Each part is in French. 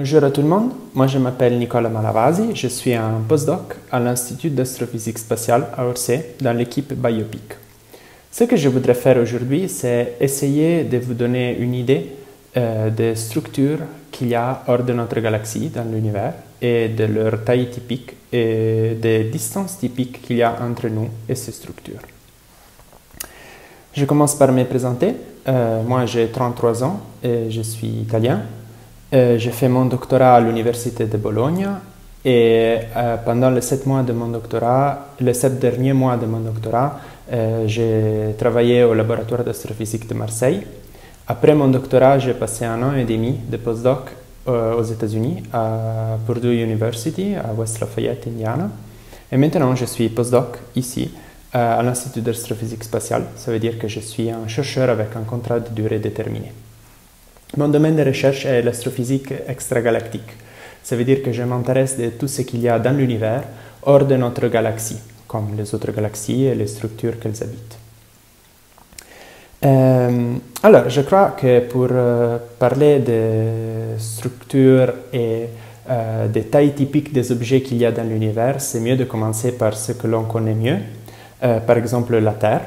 Bonjour à tout le monde, moi je m'appelle Nicola Malavasi, je suis un postdoc à l'Institut d'astrophysique spatiale à Orsay dans l'équipe Biopic. Ce que je voudrais faire aujourd'hui, c'est essayer de vous donner une idée des structures qu'il y a hors de notre galaxie dans l'univers et de leur taille typique et des distances typiques qu'il y a entre nous et ces structures. Je commence par me présenter. Moi j'ai 33 ans et je suis italien. J'ai fait mon doctorat à l'université de Bologne et pendant les 7 mois de mon doctorat, les 7 derniers mois de mon doctorat, j'ai travaillé au laboratoire d'astrophysique de Marseille. Après mon doctorat, j'ai passé 1 an et demi de postdoc aux États-Unis, à Purdue University, à West Lafayette, Indiana. Et maintenant, je suis postdoc ici, à l'Institut d'astrophysique spatiale. Ça veut dire que je suis un chercheur avec un contrat de durée déterminée. Mon domaine de recherche est l'astrophysique extragalactique. Ça veut dire que je m'intéresse de tout ce qu'il y a dans l'univers hors de notre galaxie, comme les autres galaxies et les structures qu'elles habitent. Alors, je crois que pour parler des structures et des tailles typiques des objets qu'il y a dans l'univers, c'est mieux de commencer par ce que l'on connaît mieux. Par exemple, la Terre,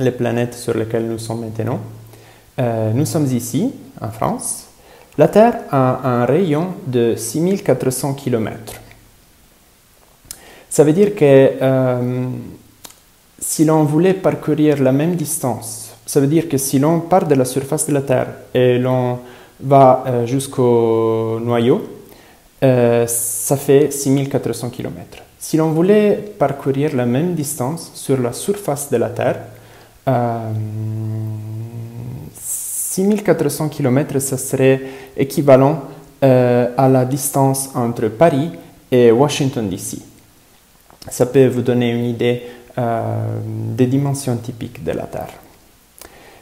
les planètes sur lesquelles nous sommes maintenant. Nous sommes ici, en France. La Terre a un rayon de 6400 km. Ça veut dire que si l'on voulait parcourir la même distance, ça veut dire que si l'on part de la surface de la Terre et l'on va jusqu'au noyau, ça fait 6400 km. Si l'on voulait parcourir la même distance sur la surface de la Terre, 6400 km, ça serait équivalent à la distance entre Paris et Washington DC. Ça peut vous donner une idée des dimensions typiques de la Terre.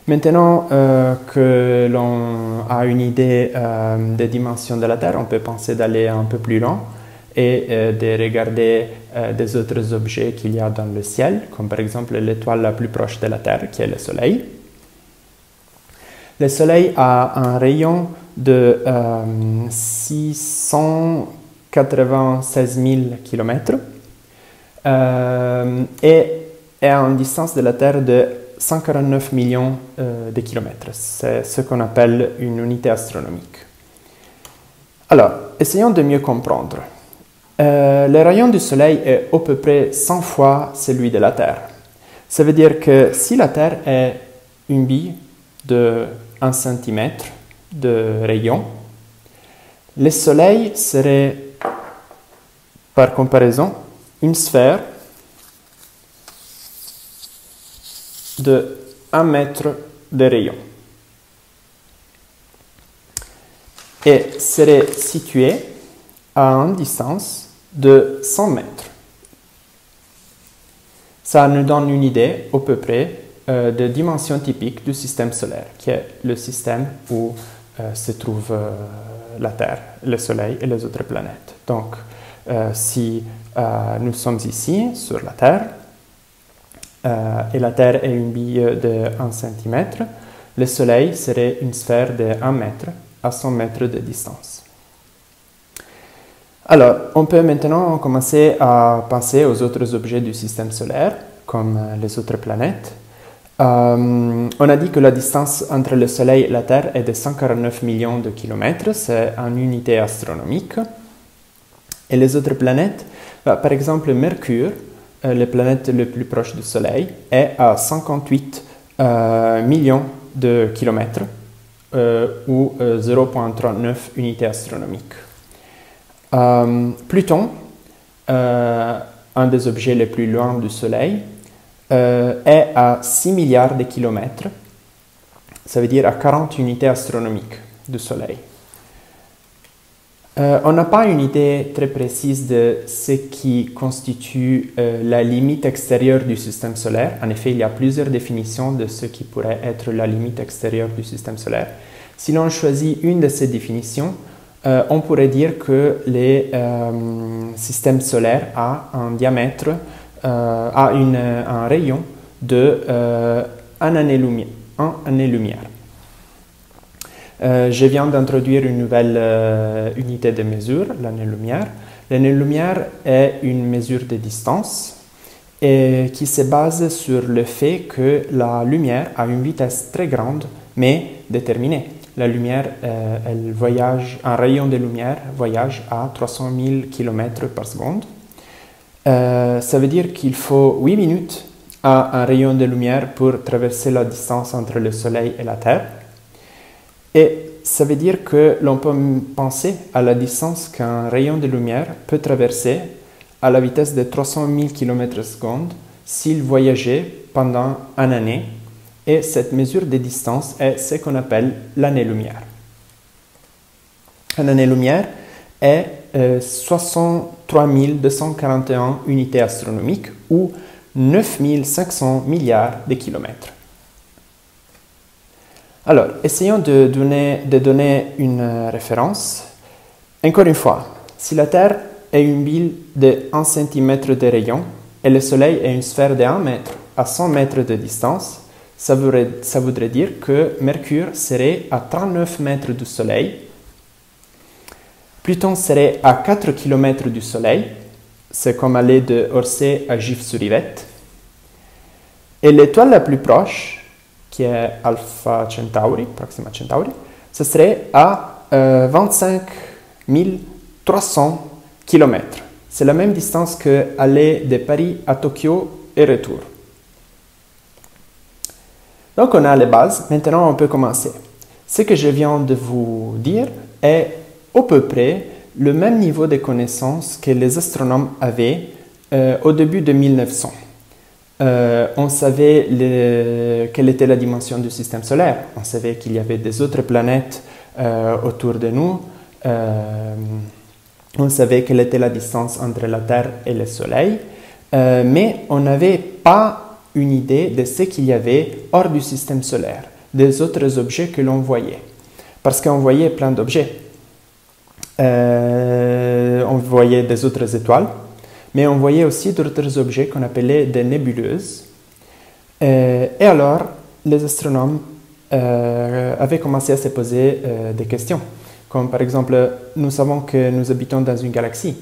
Maintenant que l'on a une idée des dimensions de la Terre, on peut penser d'aller un peu plus loin et de regarder des autres objets qu'il y a dans le ciel, comme par exemple l'étoile la plus proche de la Terre, qui est le Soleil. Le Soleil a un rayon de 696 000 km et est à une distance de la Terre de 149 millions de kilomètres. C'est ce qu'on appelle une unité astronomique. Alors, essayons de mieux comprendre. Le rayon du Soleil est à peu près 100 fois celui de la Terre. Ça veut dire que si la Terre est une bille de 1 cm de rayon, le Soleil serait, par comparaison, une sphère de 1 mètre de rayon et serait situé à une distance de 100 mètres. Ça nous donne une idée, à peu près, de dimensions typiques du système solaire, qui est le système où se trouve la Terre, le Soleil et les autres planètes. Donc, si nous sommes ici, sur la Terre, et la Terre est une bille de 1 cm, le Soleil serait une sphère de 1 mètre à 100 mètres de distance. Alors, on peut maintenant commencer à penser aux autres objets du système solaire, comme les autres planètes. On a dit que la distance entre le Soleil et la Terre est de 149 millions de kilomètres, c'est une unité astronomique. Et les autres planètes, par exemple Mercure, la planète la plus proche du Soleil, est à 58 millions de kilomètres, ou 0,39 unités astronomiques. Pluton, un des objets les plus loin du Soleil, est à 6 milliards de kilomètres, ça veut dire à 40 unités astronomiques du Soleil. On n'a pas une idée très précise de ce qui constitue la limite extérieure du système solaire. En effet, il y a plusieurs définitions de ce qui pourrait être la limite extérieure du système solaire. Si l'on choisit une de ces définitions, on pourrait dire que le système solaire a un diamètre, un rayon de 1 année-lumière. Je viens d'introduire une nouvelle unité de mesure, l'année-lumière. L'année-lumière est une mesure de distance et qui se base sur le fait que la lumière a une vitesse très grande, mais déterminée. La lumière, elle voyage, un rayon de lumière voyage à 300 000 km par seconde. Ça veut dire qu'il faut 8 minutes à un rayon de lumière pour traverser la distance entre le Soleil et la Terre. Et ça veut dire que l'on peut penser à la distance qu'un rayon de lumière peut traverser à la vitesse de 300 000 km/s s'il voyageait pendant une année. Et cette mesure de distance est ce qu'on appelle l'année-lumière. Une année-lumière est 63 241 unités astronomiques ou 9 500 milliards de kilomètres. Alors, essayons de donner une référence. Encore une fois, si la Terre est une bille de 1 cm de rayon et le Soleil est une sphère de 1 mètre à 100 mètres de distance, ça voudrait dire que Mercure serait à 39 mètres du Soleil, Pluton serait à 4 km du Soleil, c'est comme aller de Orsay à Gif-sur-Yvette, et l'étoile la plus proche, qui est Alpha Centauri, Proxima Centauri, ce serait à 25 300 km. C'est la même distance que aller de Paris à Tokyo et retour. Donc on a les bases, maintenant on peut commencer. Ce que je viens de vous dire est à peu près le même niveau de connaissances que les astronomes avaient au début de 1900. On savait quelle était la dimension du système solaire, on savait qu'il y avait des autres planètes autour de nous, on savait quelle était la distance entre la Terre et le Soleil, mais on n'avait pas une idée de ce qu'il y avait hors du système solaire, des autres objets que l'on voyait. Parce qu'on voyait plein d'objets. On voyait des autres étoiles, mais on voyait aussi d'autres objets qu'on appelait des nébuleuses. Et alors, les astronomes avaient commencé à se poser des questions. Comme par exemple, nous savons que nous habitons dans une galaxie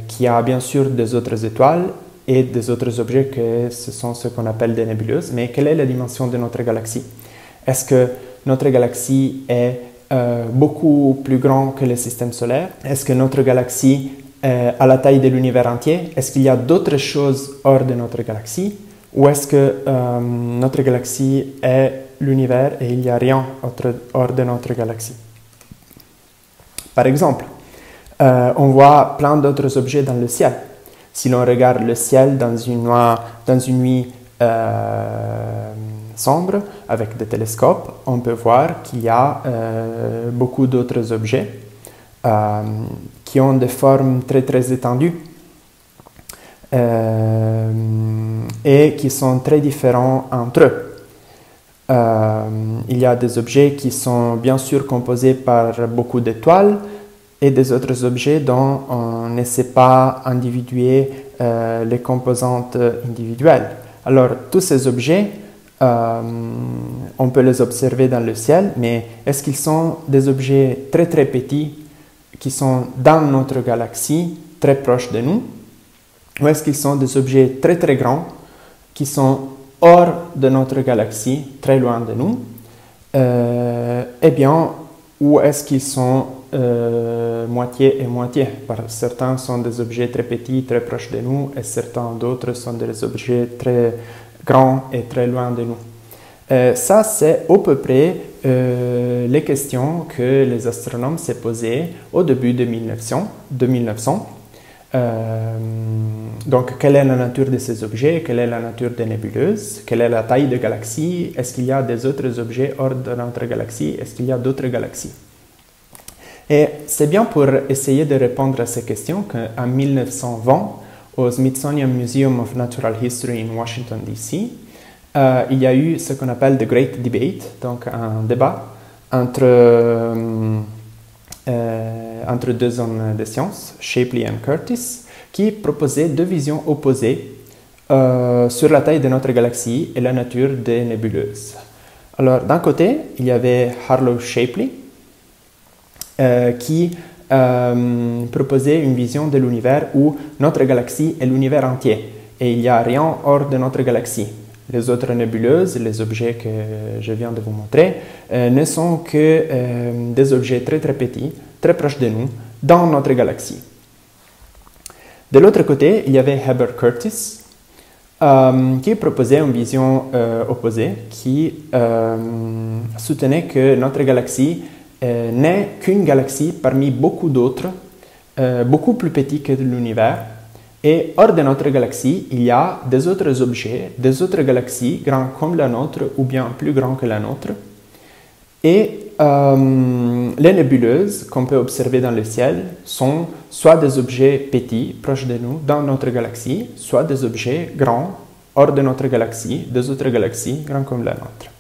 qui a bien sûr des autres étoiles et des autres objets que ce sont ce qu'on appelle des nébuleuses. Mais quelle est la dimension de notre galaxie? Est-ce que notre galaxie est beaucoup plus grande que le système solaire? Est-ce que notre galaxie a la taille de l'univers entier? Est-ce qu'il y a d'autres choses hors de notre galaxie? Ou est-ce que notre galaxie est l'univers et il n'y a rien hors de notre galaxie? Par exemple, on voit plein d'autres objets dans le ciel. Si l'on regarde le ciel dans une nuit sombre avec des télescopes, on peut voir qu'il y a beaucoup d'autres objets qui ont des formes très très étendues et qui sont très différents entre eux. Il y a des objets qui sont bien sûr composés par beaucoup d'étoiles et des autres objets dont on ne sait pas individuer les composantes individuelles. Alors, tous ces objets, on peut les observer dans le ciel, mais est-ce qu'ils sont des objets très très petits qui sont dans notre galaxie, très proches de nous, ou est-ce qu'ils sont des objets très très grands qui sont hors de notre galaxie, très loin de nous? Eh bien, où est-ce qu'ils sont moitié et moitié? Certains sont des objets très petits, très proches de nous, et certains d'autres sont des objets très grands et très loin de nous. Ça, c'est à peu près les questions que les astronomes s'est posées au début de 1900. Donc, quelle est la nature de ces objets? Quelle est la nature des nébuleuses? Quelle est la taille de galaxies? Est-ce qu'il y a des autres objets hors de notre galaxie? Est-ce qu'il y a d'autres galaxies? Et c'est bien pour essayer de répondre à ces questions qu'en 1920, au Smithsonian Museum of Natural History in Washington, D.C., il y a eu ce qu'on appelle The Great Debate, donc un débat entre deux hommes de sciences, Shapley et Curtis, qui proposaient deux visions opposées sur la taille de notre galaxie et la nature des nébuleuses. Alors, d'un côté, il y avait Harlow Shapley, qui proposait une vision de l'univers où notre galaxie est l'univers entier et il n'y a rien hors de notre galaxie. Les autres nébuleuses, les objets que je viens de vous montrer, ne sont que des objets très très petits, très proches de nous, dans notre galaxie. De l'autre côté, il y avait Herbert Curtis, qui proposait une vision opposée, qui soutenait que notre galaxie n'est qu'une galaxie parmi beaucoup d'autres, beaucoup plus petites que l'univers. Et hors de notre galaxie, il y a des autres objets, des autres galaxies grands comme la nôtre ou bien plus grands que la nôtre. Et les nébuleuses qu'on peut observer dans le ciel sont soit des objets petits, proches de nous, dans notre galaxie, soit des objets grands, hors de notre galaxie, des autres galaxies, grands comme la nôtre.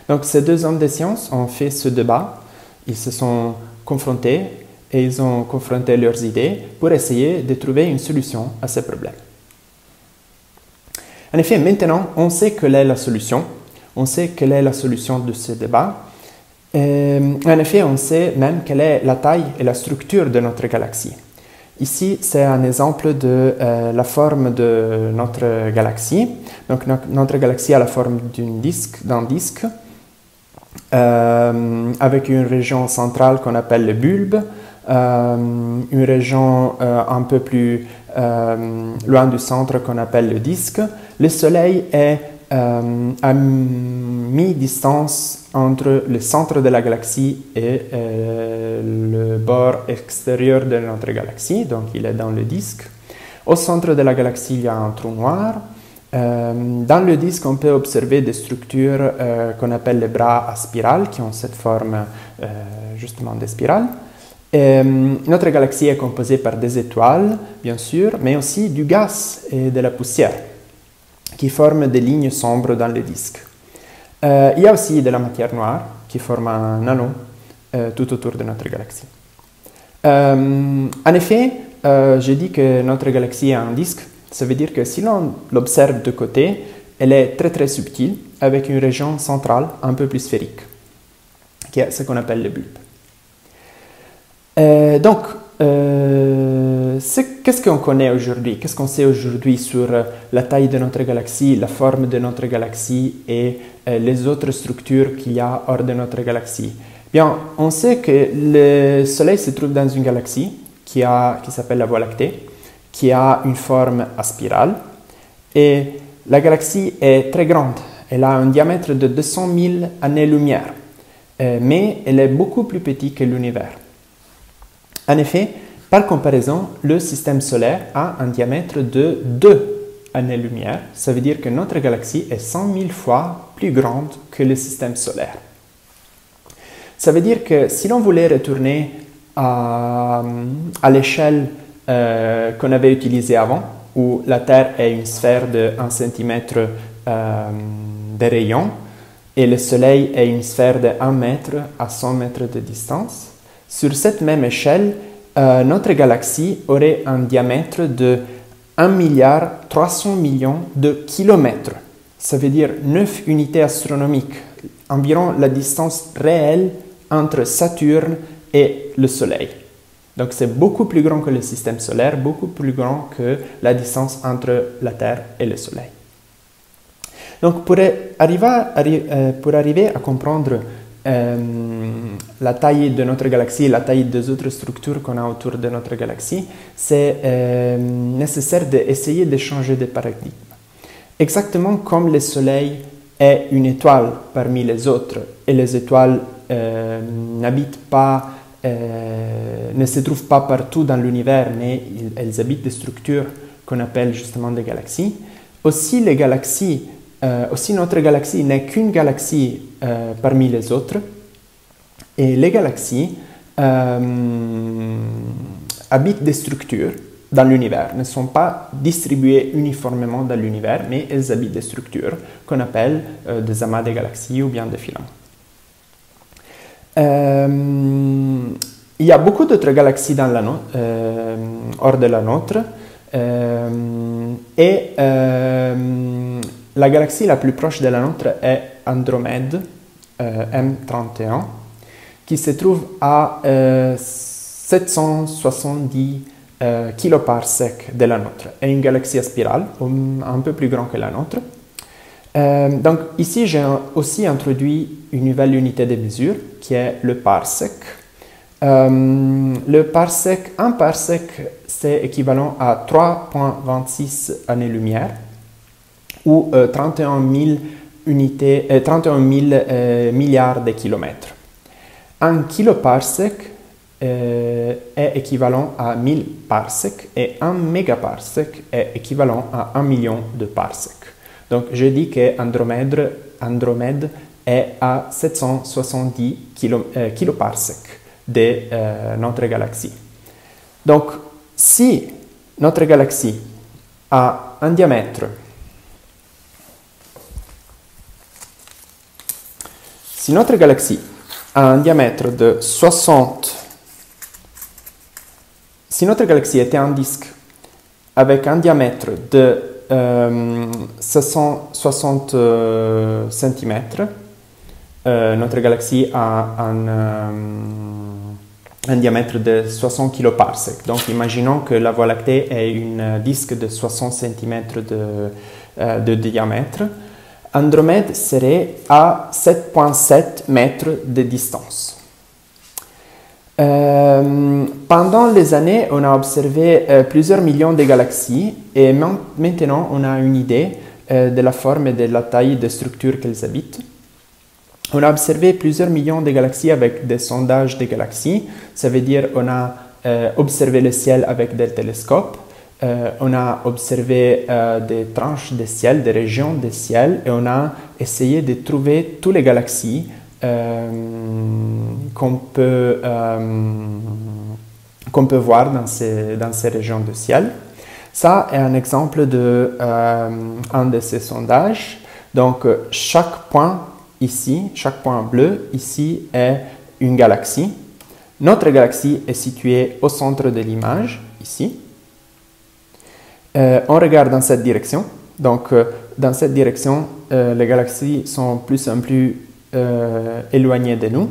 Donc ces deux hommes de science ont fait ce débat, ils se sont confrontés et ils ont confronté leurs idées pour essayer de trouver une solution à ces problèmes. En effet, maintenant, on sait quelle est la solution, on sait quelle est la solution de ce débat. En effet, on sait même quelle est la taille et la structure de notre galaxie. Ici, c'est un exemple de la forme de notre galaxie. Donc, notre galaxie a la forme d'un disque, avec une région centrale qu'on appelle le bulbe, une région un peu plus loin du centre qu'on appelle le disque. Le Soleil est à mi-distance entre le centre de la galaxie et le bord extérieur de notre galaxie, donc il est dans le disque. Au centre de la galaxie, il y a un trou noir. Dans le disque, on peut observer des structures qu'on appelle les bras à spirale, qui ont cette forme justement de spirale. Notre galaxie est composée par des étoiles, bien sûr, mais aussi du gaz et de la poussière, qui forment des lignes sombres dans le disque. Il y a aussi de la matière noire, qui forme un anneau tout autour de notre galaxie. En effet, je dis que notre galaxie est un disque. Ça veut dire que si l'on l'observe de côté, elle est très très subtile, avec une région centrale un peu plus sphérique, qui est ce qu'on appelle le bulbe. Donc, qu'est-ce qu'on connaît aujourd'hui? Qu'est-ce qu'on sait aujourd'hui sur la taille de notre galaxie, la forme de notre galaxie et les autres structures qu'il y a hors de notre galaxie? Bien, on sait que le Soleil se trouve dans une galaxie qui s'appelle la Voie lactée, qui a une forme à spirale. Et la galaxie est très grande. Elle a un diamètre de 200 000 années-lumière. Mais elle est beaucoup plus petite que l'univers. En effet, par comparaison, le système solaire a un diamètre de 2 années-lumière. Ça veut dire que notre galaxie est 100 000 fois plus grande que le système solaire. Ça veut dire que si l'on voulait retourner à l'échelle qu'on avait utilisée avant, où la Terre est une sphère de 1 cm de rayon et le Soleil est une sphère de 1 mètre à 100 mètres de distance, sur cette même échelle, notre galaxie aurait un diamètre de 1,3 milliard de kilomètres. Ça veut dire 9 unités astronomiques, environ la distance réelle entre Saturne et le Soleil. Donc c'est beaucoup plus grand que le système solaire, beaucoup plus grand que la distance entre la Terre et le Soleil. Donc pour arriver à comprendre la taille de notre galaxie et la taille des autres structures qu'on a autour de notre galaxie, c'est nécessaire d'essayer de changer de paradigme. Exactement comme le Soleil est une étoile parmi les autres et les étoiles ne se trouvent pas partout dans l'univers, mais elles habitent des structures qu'on appelle justement des galaxies. Aussi, notre galaxie n'est qu'une galaxie parmi les autres. Et les galaxies habitent des structures dans l'univers, ne sont pas distribuées uniformément dans l'univers, mais elles habitent des structures qu'on appelle des amas de galaxies ou bien des filaments. Il y a beaucoup d'autres galaxies hors de la nôtre. La galaxie la plus proche de la nôtre est Andromède, M31, qui se trouve à 770 kiloparsecs de la nôtre. Et une galaxie à spirale, un peu plus grande que la nôtre. Donc ici, j'ai aussi introduit une nouvelle unité de mesure qui est le parsec. Le parsec, un parsec, c'est équivalent à 3,26 années-lumière ou 31 000 milliards de kilomètres. Un kiloparsec est équivalent à 1000 parsecs et un mégaparsec est équivalent à 1 million de parsecs. Donc, je dis qu'Andromède est à 770 kiloparsecs de notre galaxie. Donc, si notre galaxie a un diamètre, si notre galaxie a un diamètre de 60, si notre galaxie était un disque avec un diamètre de 660 cm, notre galaxie a un diamètre de 60 kiloparsecs. Donc, imaginons que la Voie lactée est un disque de 60 cm de diamètre. Andromède serait à 7,7 mètres de distance. Pendant les années, on a observé plusieurs millions de galaxies et maintenant on a une idée de la forme et de la taille des structures qu'elles habitent. On a observé plusieurs millions de galaxies avec des sondages de galaxies. Ça veut dire qu'on a observé le ciel avec des télescopes. On a observé des tranches de ciel, des régions de ciel, et on a essayé de trouver toutes les galaxies qu'on peut voir dans ces régions de ciel. Ça est un exemple de un de ces sondages. Donc, chaque point ici, chaque point bleu ici est une galaxie. Notre galaxie est située au centre de l'image, ici. On regarde dans cette direction. Donc, dans cette direction, les galaxies sont plus en plus éloignées de nous.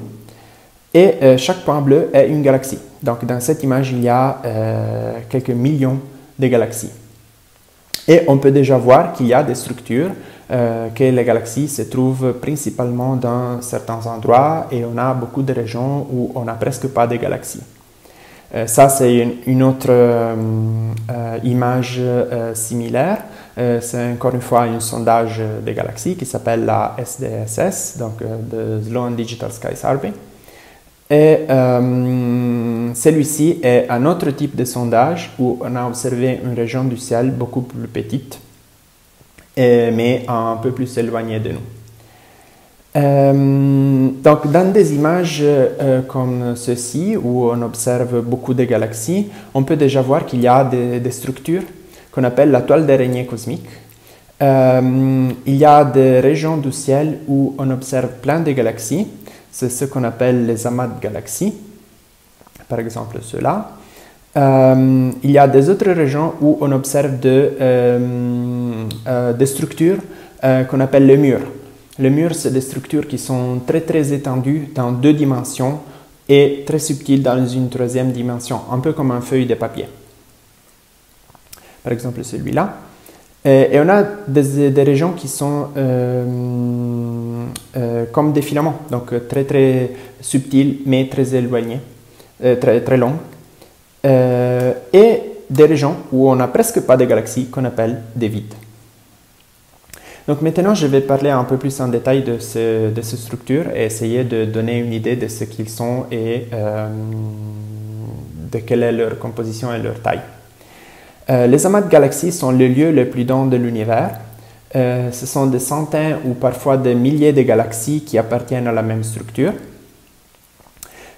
Et chaque point bleu est une galaxie. Donc, dans cette image, il y a quelques millions de galaxies. Et on peut déjà voir qu'il y a des structures, que les galaxies se trouvent principalement dans certains endroits et on a beaucoup de régions où on n'a presque pas de galaxies. Ça, c'est une autre image similaire. C'est encore une fois un sondage de galaxies qui s'appelle la SDSS, donc the Sloan Digital Sky Survey. Et celui-ci est un autre type de sondage où on a observé une région du ciel beaucoup plus petite, mais un peu plus éloignée de nous. Donc, dans des images comme ceci, où on observe beaucoup de galaxies, on peut déjà voir qu'il y a des structures qu'on appelle la toile d'araignée cosmique. Il y a des régions du ciel où on observe plein de galaxies. C'est ce qu'on appelle les amas de galaxies, par exemple ceux-là. Il y a des autres régions où on observe des structures qu'on appelle les murs. Les murs, c'est des structures qui sont très très étendues dans 2 dimensions et très subtiles dans une 3e dimension, un peu comme une feuille de papier. Par exemple celui-là. Et on a des régions qui sont comme des filaments, donc très très subtils mais très éloignés, très très longs. Et des régions où on n'a presque pas de galaxies qu'on appelle des vides. Donc maintenant, je vais parler un peu plus en détail de ces structures et essayer de donner une idée de ce qu'ils sont et de quelle est leur composition et leur taille. Les amas de galaxies sont le lieu le plus dense de l'univers. Ce sont des centaines ou parfois des milliers de galaxies qui appartiennent à la même structure.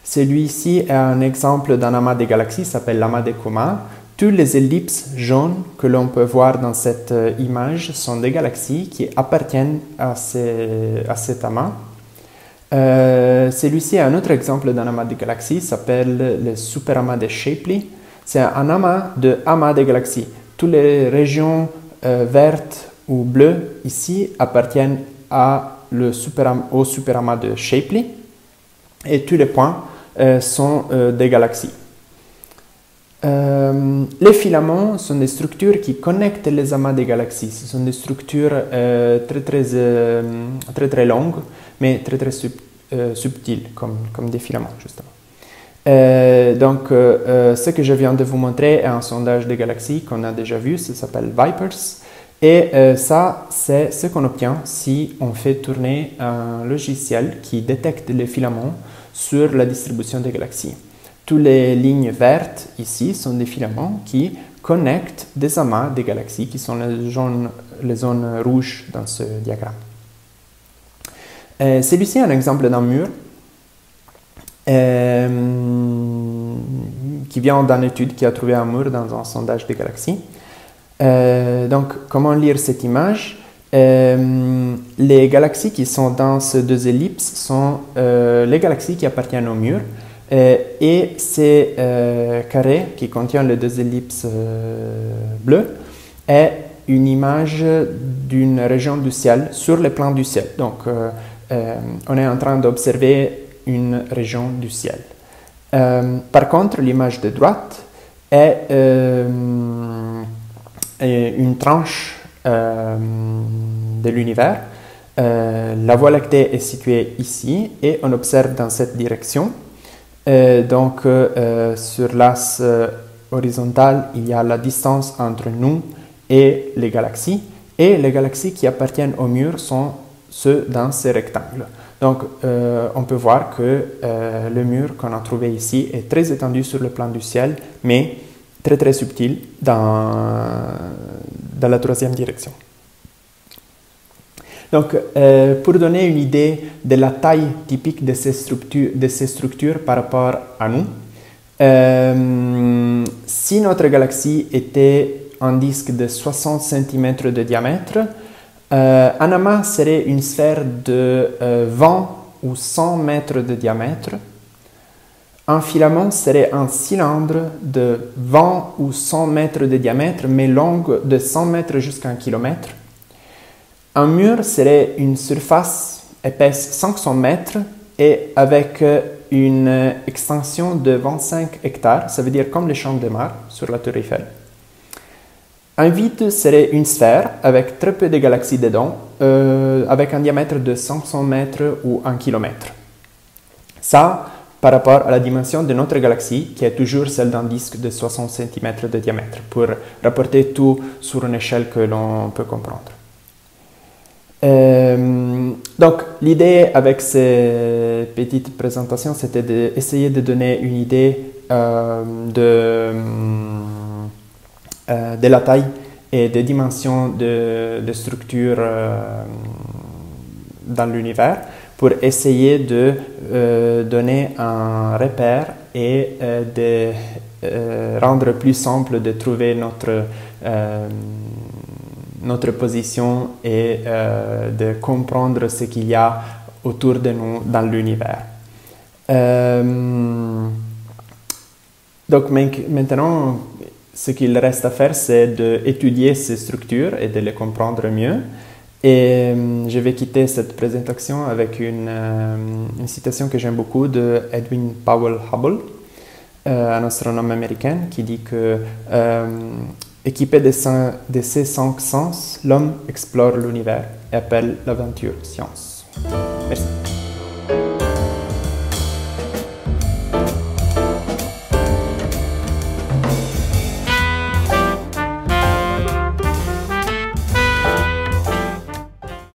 Celui-ci est un exemple d'un amas de galaxies, s'appelle l'amas de Coma. Toutes les ellipses jaunes que l'on peut voir dans cette image sont des galaxies qui appartiennent à cet amas. Celui-ci est un autre exemple d'un amas de galaxies, s'appelle le superamas de Shapley. C'est un amas de galaxies. Toutes les régions vertes ou bleues ici appartiennent à au superamas de Shapley et tous les points sont des galaxies. Les filaments sont des structures qui connectent les amas des galaxies. Ce sont des structures très longues, mais très subtiles, comme des filaments, justement. Donc, ce que je viens de vous montrer est un sondage des galaxies qu'on a déjà vu, ça s'appelle Vipers. Et ça, c'est ce qu'on obtient si on fait tourner un logiciel qui détecte les filaments sur la distribution des galaxies. Toutes les lignes vertes ici sont des filaments qui connectent des amas des galaxies, qui sont les zones rouges dans ce diagramme. Celui-ci est un exemple d'un mur qui vient d'une étude qui a trouvé un mur dans un sondage des galaxies. Donc, comment lire cette image? Les galaxies qui sont dans ces deux ellipses sont les galaxies qui appartiennent au mur. Et ces carrés qui contiennent les deux ellipses bleues est une image d'une région du ciel sur le plan du ciel. Donc, on est en train d'observer une région du ciel. Par contre, l'image de droite est une tranche de l'univers. La Voie lactée est située ici et on observe dans cette direction. Donc, sur l'axe horizontal, il y a la distance entre nous et les galaxies. Et les galaxies qui appartiennent au mur sont ceux dans ces rectangles. Donc, on peut voir que le mur qu'on a trouvé ici est très étendu sur le plan du ciel, mais très subtil dans la troisième direction. Donc, pour donner une idée de la taille typique de ces structures par rapport à nous, si notre galaxie était un disque de 60 cm de diamètre, un amas serait une sphère de 20 ou 100 mètres de diamètre. Un filament serait un cylindre de 20 ou 100 mètres de diamètre, mais long de 100 mètres jusqu'à 1 km. Un mur serait une surface épaisse 500 mètres et avec une extension de 25 hectares, ça veut dire comme les champs de Mars sur la Tour Eiffel. Un vide serait une sphère avec très peu de galaxies dedans, avec un diamètre de 500 mètres ou 1 km. Ça, par rapport à la dimension de notre galaxie, qui est toujours celle d'un disque de 60 cm de diamètre, pour rapporter tout sur une échelle que l'on peut comprendre. Donc, l'idée avec ces petites présentations, c'était d'essayer de donner une idée de la taille et des dimensions de structures dans l'univers pour essayer de donner un repère et de rendre plus simple de trouver notre position et de comprendre ce qu'il y a autour de nous dans l'univers. Donc maintenant, ce qu'il reste à faire, c'est d'étudier ces structures et de les comprendre mieux. Et je vais quitter cette présentation avec une citation que j'aime beaucoup de Edwin Powell Hubble, un astronome américain, qui dit que équipé de ces 5 sens, l'homme explore l'univers et appelle l'aventure science. Merci.